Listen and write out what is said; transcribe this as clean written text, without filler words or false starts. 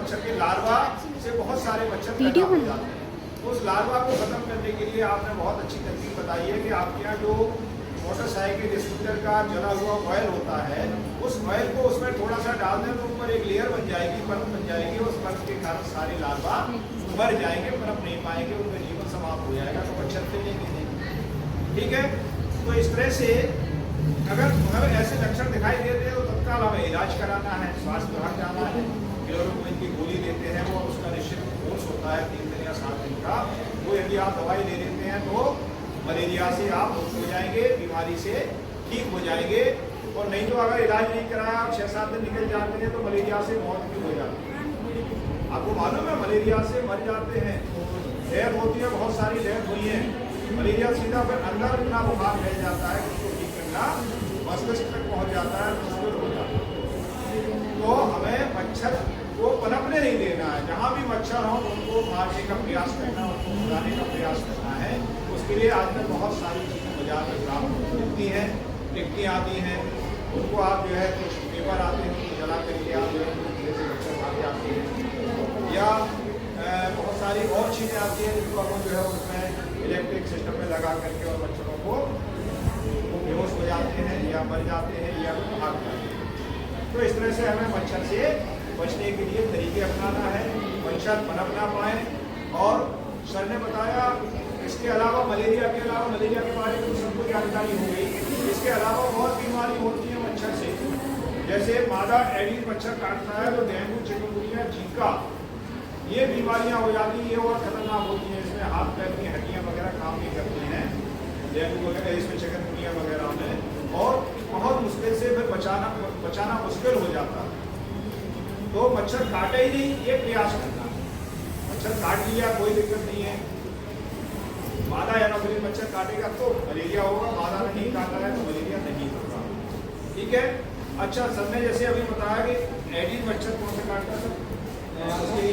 मच्छर के लार्वा से बहुत सारे मच्छर पैदा हो जाते हैं। तो उस लार्वा को खत्म करने के लिए आपने बहुत अच्छी तरकीब बताई है कि आपके यहाँ जो मोटरसाइकिल स्कूटर का जला हुआ ऑयल होता है, उस ऑयल को उसमें थोड़ा सा डाल दें तो ऊपर एक लेयर बन जाएगी, परत बन जाएगी। उस परत के कारण सारे लार्वा मर जाएंगे, पनप नहीं पाएंगे, उनका जीवन समाप्त हो जाएगा, तो मच्छर फैलेंगे नहीं। ठीक है, तो इस तरह से अगर ऐसे लक्षण दिखाई देते हैं तो तत्काल हमें इलाज कराना है, स्वास्थ्य विभाग जाना है। क्लोरोक्विन की गोली देते हैं, वो उसका निश्चित कोर्स होता है 3 दिन या 7 दिन का। वो यदि आप दवाई ले लेते हैं तो मलेरिया से आप मुक्त हो जाएंगे, बीमारी से ठीक हो जाएंगे। और नहीं तो अगर इलाज नहीं कराया, 6-7 दिन निकल जाते हैं तो मलेरिया से मौत भी हो जाती है। आपको मालूम है मलेरिया से मर जाते हैं, डेथ होती है, बहुत सारी डेथ हुई है। मलेरिया सीधा फिर अंदर इतना बुखार फैल जाता है, उसको ठीक करना मस्तिष्क तक पहुंच जाता है, मुश्किल हो जाता है। तो हमें मच्छर को पनपने नहीं देना है। जहाँ भी मच्छर हो उनको मारने का प्रयास करना, उनको भगाने का प्रयास करना है। उसके लिए आजकल बहुत सारी चीज़ें बाजार में प्राप्त मिलती हैं, टिक्की आती हैं, उनको आप जो है कुछ पेपर आते हैं उनको जला करके आप जो है धीरे से मच्छर भाग जाते हैं। या बहुत सारी और चीज़ें आती हैं जिनको हम जो है उसमें इलेक्ट्रिक सिस्टम में लगा करके और मच्छरों को बेहोश हो जाते हैं या मर जाते हैं या भाग जाते हैं। तो इस तरह से हमें मच्छर से बचने के लिए तरीके अपनाना है, मच्छर पनप ना पाए। और सर ने बताया इसके अलावा मलेरिया के बारे में सबको जानकारी हो गई। इसके अलावा और बीमारी होती है मच्छर से, जैसे मादा एडीज मच्छर काटता है तो डेंगू, चिकनगुनिया, जीका, ये बीमारियां हो जाती हैं। ये और खतरनाक होती हैं, इसमें हाथ पैर की हड्डियां वगैरह काम नहीं करती हैं, डेंगू वगैरह, इसमें चिकनगुनिया वगैरह में, और बहुत मुश्किल से फिर बचाना मुश्किल हो जाता है। तो मच्छर काटे ही नहीं, ये प्रयास करना। मच्छर काट लिया कोई दिक्कत नहीं है, मादा या नौकरी मच्छर काटेगा तो मलेरिया होगा, मादा ने नहीं काटा है तो मलेरिया नहीं होगा। ठीक है। अच्छा, सर ने जैसे अभी बताया कि एडीज मच्छर कौन से काटता है, उसके